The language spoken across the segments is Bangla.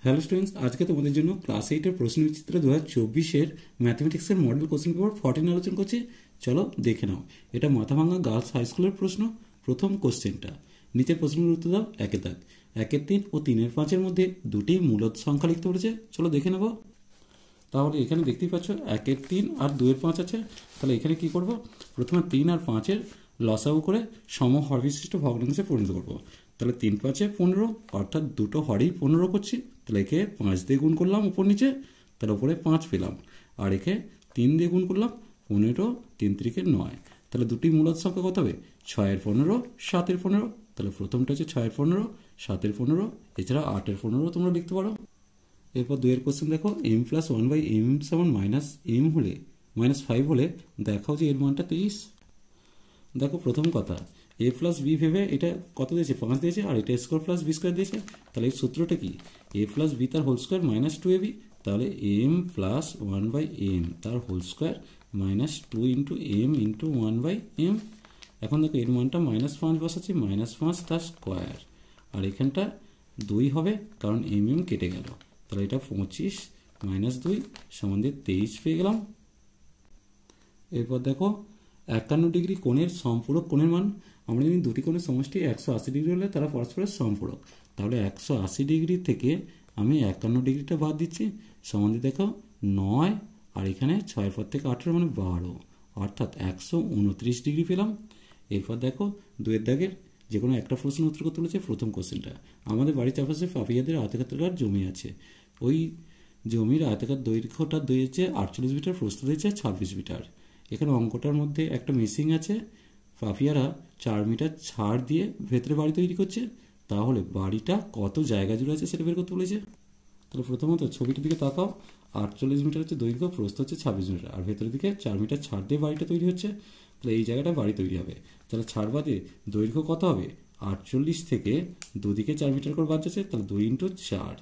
হ্যালো স্টুডেন্টস, আজকে তোমাদের জন্য ক্লাস 8-এর প্রশ্নবিচিত্র 2024-এর ম্যাথমেটিক্সের মডেল কোশ্চেন পেপার 14 আলোচনা করছি। চলো দেখে নাও। এটা মাথাভাঙ্গা গার্লস হাই স্কুলের প্রশ্ন। প্রথম কোশ্চেনটা, নিচের প্রশ্নের উত্তর দাও। একে দাগ, 1-এর 3 ও 3-এর 5-এর মধ্যে দুটি মূলদ সংখ্যা লিখতে বলেছে। চলো দেখে নেব। তাহলে এখানে দেখতেই পাচ্ছ 1-এর 3 আর 2-এর 5 আছে। তাহলে এখানে কি করব, প্রথমে 3 আর 5-এর লসাগু করে সমহরবিশিষ্ট ভগ্নাংশে পরিণত করবো। তাহলে 3 5-এ 15, অর্থাৎ দুটো হরই 15 করছি। তাহলে একে 5 দিয়ে গুণ করলাম উপর নিচে, তার উপরে 5 পেলাম। আর একে 3 দিয়ে গুণ করলাম, 15, 3 3-কে 9। তাহলে দুটি মূলদ সংখ্যা কত হবে? 6-এর 15, 7-এর 15। তাহলে প্রথমটা হচ্ছে 6-এর 15, 7-এর 15, এছাড়া 8-এর 15 তোমরা লিখতে পারো। এরপর 2-এর কোশ্চেন দেখো, m + 1/m সমান -m হলে -5 হলে দেখাও যে এর মানটা 23। দেখো প্রথম কথা, a + b ভেবে এটা কত দিয়েছে? 5 দিয়েছে, আর এটা স্কোয়ার প্লাস বি স্কোয়ার দিয়েছে। তাহলে এর সূত্রটা কি? a + b তার হোল স্কোয়ার -2ab। তাহলে m + 1/m তার হোল স্কোয়ার -2 × m × 1/m। এখন দেখো এর মানটা -5 বসাচ্ছি, -5 তার স্কোয়ার, আর এখানটা 2 হবে কারণ mm কেটে গেল। তাহলে এটা 25 - 2 সমান 23 পেয়ে গেলাম। এরপর দেখো 51 ডিগ্রি কোণের সম্পূরক কোণের মান। আমরা জানি দুটি কোণের সমষ্টি 180 ডিগ্রি হলে তারা পরস্পরের সম্পূরক। তাহলে 180 ডিগ্রি থেকে আমি 51 ডিগ্রিটা বাদ দিচ্ছি। সমানে দেখো 9, আর এখানে 6-এর পর থেকে 18 মানে 12, অর্থাৎ 129 ডিগ্রি পেলাম। এরপর দেখো 2-এর দাগের যে কোনো একটা প্রশ্নের উত্তর করতে বলেছে। প্রথম কোশ্চেনটা, আমাদের বাড়ির চারপাশে পাপিয়াদের আয়তাকার জমি আছে। ওই জমির আয়তাকার দৈর্ঘ্যটা দিয়েছে 48 মিটার, প্রস্থ দিয়েছে 26 মিটার। এখানে অঙ্কটার মধ্যে একটা মিসিং আছে। পাপিয়ারা 4 মিটার ছাড় দিয়ে ভেতরে বাড়ি তৈরি করছে। তাহলে বাড়িটা কত জায়গা জুড়ে আছে সেটা বের করতে বলেছে। তাহলে প্রথমত ছবিটার দিকে তাকাও। 48 মিটার হচ্ছে দৈর্ঘ্য, প্রস্থ হচ্ছে 26 মিটার, আর ভেতরের দিকে 4 মিটার ছাড় দিয়ে বাড়িটা তৈরি হচ্ছে। তাহলে এই জায়গাটা বাড়ি তৈরি হবে। তাহলে ছাড় বাদে দৈর্ঘ্য কত হবে? 48 থেকে দুদিকে 4 মিটার করে বাদ যাচ্ছে। তাহলে 2 × 4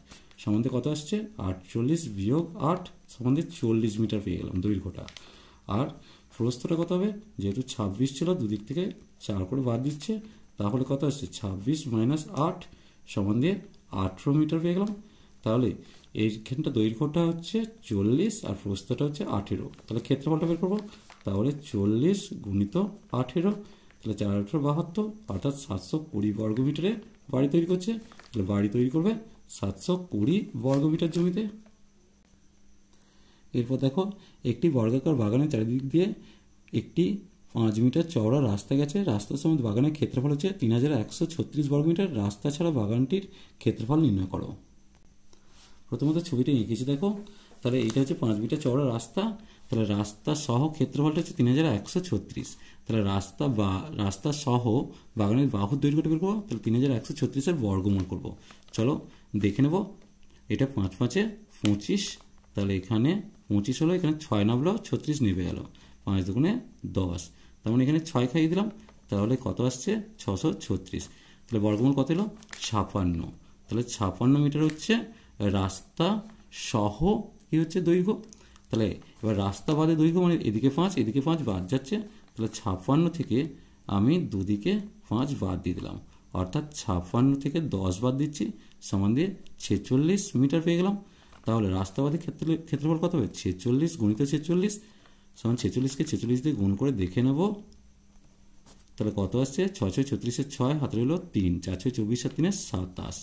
সমান কত আসছে? 48 - 8 সমান 40 মিটার পেয়ে গেলাম দৈর্ঘ্যটা। আর প্রস্থটা কত হবে? যেহেতু 26 ছিল, দুদিক থেকে 4 করে বাদ দিচ্ছে, তাহলে কত আসছে? 26 - 8 সমান 18 মিটার পেয়ে গেলাম। তাহলে এইখানটা দৈর্ঘ্যটা হচ্ছে 40 আর প্রস্থটা হচ্ছে 18। তাহলে ক্ষেত্রফলটা বের করবো। তাহলে 40 × 18, তাহলে 4 × 18 72, অর্থাৎ 720 বর্গমিটারে বাড়ি তৈরি করছে। তাহলে বাড়ি তৈরি করবে 720 বর্গমিটার জমিতে। এরপর দেখো, একটি বর্গাকার বাগানের চারিদিক দিয়ে একটি 5 মিটার চওড়া রাস্তা গেছে। রাস্তার সমেত বাগানের ক্ষেত্রফল হচ্ছে 3136 বর্গমিটার। রাস্তা ছাড়া বাগানটির ক্ষেত্রফল নির্ণয় করো। প্রথমত ছবিটা এঁকেছি দেখো। তাহলে এটা হচ্ছে 5 মিটার চওড়া রাস্তা। তাহলে রাস্তা সহ ক্ষেত্রফলটা হচ্ছে 3136। তাহলে রাস্তা সহ বাগানের বাহুর দৈর্ঘ্যটা বের করবো। তাহলে 3136-এর বর্গমূল করবো। চলো দেখে নেব। এটা 5 × 5 = 25। তাহলে এখানে 25 হলো, এখানে 6 নামলো, 36 নেমে গেল। 5 × 2 = 10, তার মানে এখানে 6 খাইয়ে দিলাম। তাহলে কত আসছে? 636। তাহলে বর্গমূল কত এলো? 56। তাহলে 56 মিটার হচ্ছে রাস্তা সহ কি হচ্ছে দৈর্ঘ্য। তাহলে এবার রাস্তা বাদে দৈর্ঘ্য মানে এদিকে 5 এদিকে 5 বাদ যাচ্ছে। তাহলে 56 থেকে আমি দুদিকে 5 বাদ দিয়ে দিলাম, অর্থাৎ 56 থেকে 10 বাদ দিচ্ছি, সমান 46 মিটার পেয়ে গেলাম। তাহলে রাস্তাবাদী ক্ষেত্রফল কত হবে? 46 × 46 সমান 46-কে 46 দিয়ে গুণ করে দেখে নেব। তাহলে কত আসছে? 6 × 6 = 36, 6 হাতে হলো 3, 4 × 6 = 24, আর 3 = 27।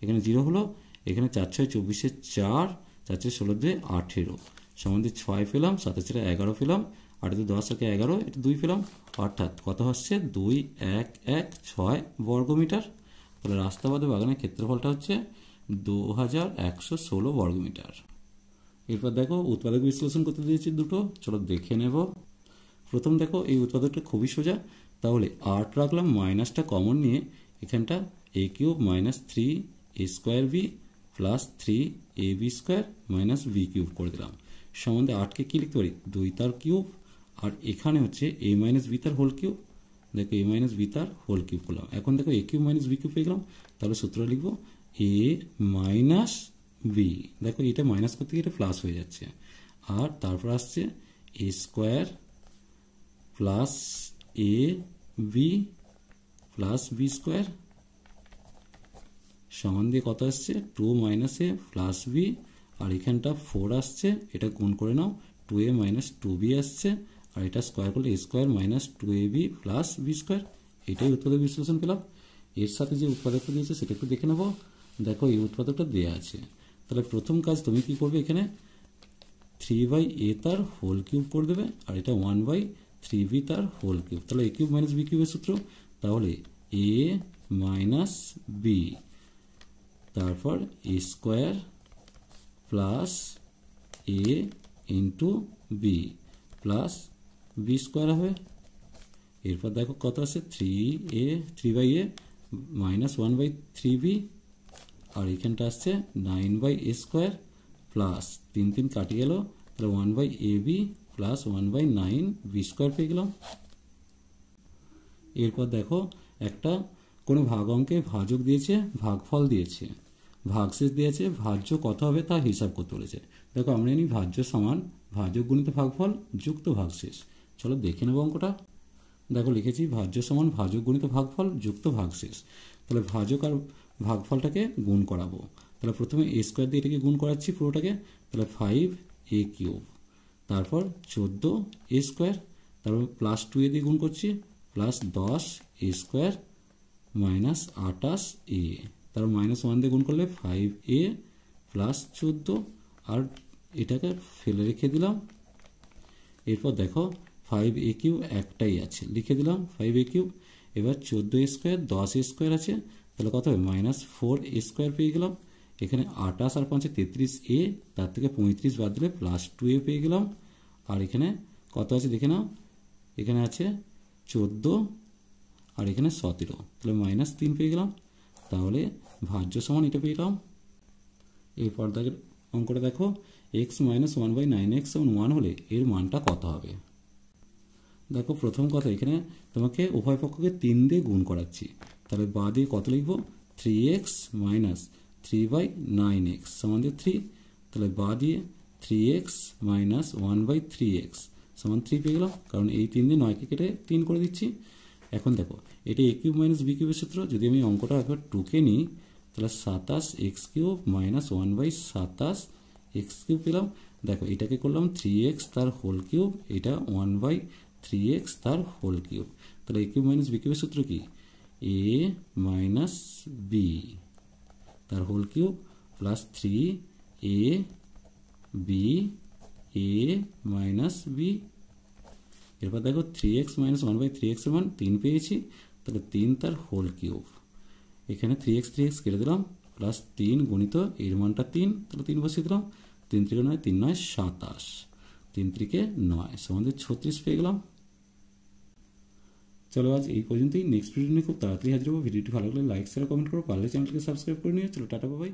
এখানে 0 হলো, এখানে 4 × 6 = 24, 4, 4 × 16 = 18 সমান 6 পেলাম, 7 × 4 = 11 পেলাম, 8 × 10 = 11, এটা 2 পেলাম, অর্থাৎ কত হচ্ছে? 2116 বর্গমিটার। তাহলে রাস্তাবাদে বাগানের ক্ষেত্রফলটা হচ্ছে 2116 বর্গমিটার। এরপর দেখো উৎপাদক বিশ্লেষণ করতে দিয়েছি দুটো। চলো দেখে নেব। প্রথম দেখো, এই উৎপাদকটা খুবই সোজা। তাহলে 8 রাখলাম, মাইনাসটা কমন নিয়ে এখানটা a³ - 3a² b + 3ab² - b³ করে দিলাম। সমান 8-কে কি লিখতে পারি? 2 তার কিউব, আর এখানে হচ্ছে a - b তার হোল কিউব। দেখো a - b তার হোল কিউব করলাম। এখন দেখো a³ - b³ পেয়ে গেলাম। তাহলে সূত্র লিখবো a - b। দেখো এটা মাইনাস করতে গিয়ে এটা প্লাস হয়ে যাচ্ছে, আর তারপর আসছে a² + ab + b² সমান দিয়ে কত আসছে 2 মাইনাস এ প্লাস বি, আর এখানটা 4 আসছে, এটা গুণ করে নাও, 2a মাইনাস 2b আসছে, আর এটা স্কোয়ার করলে a square minus 2ab plus B square. এটাই উৎপাদক বিশ্লেষণ পেলাম। এর সাথে যে উৎপাদকটা দিয়েছে সেটা একটু দেখে নেব। দেখো এই উৎপাদকটা দেওয়া আছে, তাহলে প্রথম কাজ তুমি কি করবে, এখানে 3/a তার হোল কিউব করে দেবে, আর এটা 1/3b তার হোল কিউব। তাহলে a কিউব মাইনাস বি কিউবের সূত্র, তাহলে a মাইনাস বি, তারপর a square plus a into B plus B square হবে। এরপর দেখো কত আছে 3/a মাইনাস 1/3b, আর এখানটা আসছে 9/a স্কোয়ার প্লাস 3 কাটি গেল, তাহলে 1/ab প্লাস 1/9b স্কোয়ার পেয়ে গেলাম। এরপর দেখো একটা কোনো ভাগ অঙ্কে ভাজক দিয়েছে, ভাগফল দিয়েছে, ভাগশেষ দিয়েছে, ভাজ্য কত হবে তা হিসাব করতে বলেছে। দেখো আমরা জানি ভাজ্য সমান ভাজক গুণিত ভাগফল যুক্ত ভাগশেষ। চলো দেখে নেব অঙ্কটা। দেখো লিখেছি ভাজ্য সমান ভাজক গুণিত ভাগফল যুক্ত ভাগশেষ। তাহলে ভাজক আর ভাগফলটাকে গুণ করাবো। তাহলে প্রথমে a স্কোয়ার দিয়ে এটাকে গুণ করাচ্ছি পুরোটাকে, তাহলে 5a কিউব, তারপর 14a স্কোয়ার, তারপর প্লাস 2a দিয়ে গুণ করছি, plus 10a square minus 28a, তারপর মাইনাস 1 দিয়ে গুণ করলে 5a প্লাস 14, আর এটাকে ফেলে রেখে দিলাম। এরপর দেখো 5a কিউব একটাই আছে, লিখে দিলাম 5a কিউব। এবার 14a স্কোয়ার 10a স্কোয়ার আছে, তাহলে কত হবে মাইনাস 4a স্কোয়ার পেয়ে গেলাম। এখানে 28 আর 5 33a, তার থেকে 35 বাদ দিলে প্লাস 2a পেয়ে গেলাম। আর এখানে কত আছে দেখে নাও, এখানে আছে 14 আর এখানে 17, তাহলে মাইনাস 3 পেয়ে গেলাম। তাহলে ভাজ্য সমান এটা পেয়ে গেলাম। এরপর অঙ্কটা দেখো x মাইনাস 1/9x সমান 1 হলে এর মানটা কত হবে। দেখো প্রথম কথা, এখানে তোমাকে উভয় পক্ষকে 3 দিয়ে গুণ করাচ্ছি, তাহলে বাঁ দিয়ে কত লিখবো 3x মাইনাস 3/9x সমান দিয়ে 3, তাহলে বাঁ দিয়ে 3x মাইনাস 1/3x সমান 3 পেয়ে গেলাম, কারণ এই 3 দিয়ে 9কে কেটে 3 করে দিচ্ছি। এখন দেখো এটা a কিউব মাইনাস বি কিউবের সূত্র, যদি আমি অঙ্কটা একবার 2কে নিই, তাহলে 27x cube minus 1/27x cube পেলাম। দেখো এটাকে করলাম 3x তার হোল কিউব, এটা 1/3x তার হোল কিউব। তাহলে a কিউব মাইনাস বি কিউবের সূত্র কি, a মাইনাস বি তার whole cube plus 3a B a minus B. এরপর দেখো 3x মাইনাস 1/3x এর মান 3 পেয়েছি, তাহলে 3 তার হোল কিউব, এখানে 3x কেটে দিলাম, প্লাস 3 গুণিত এর মানটা 3, তাহলে 3 বসিয়ে দিলাম, 3 3 9 3 9 27, 3 3 9 সমান 36 পেয়ে গেলাম। চলো আজ এই পর্যন্তই, নেক্সট ভিডিও নিয়ে খুব তাড়াতাড়ি হাজির হবো। ভিডিওটি ভালো লাগলে লাইক শেয়ার কমেন্ট করো, পারলে চ্যানেলটিকে সাবস্ক্রাইব করে নিও। চলো টাটা বাই।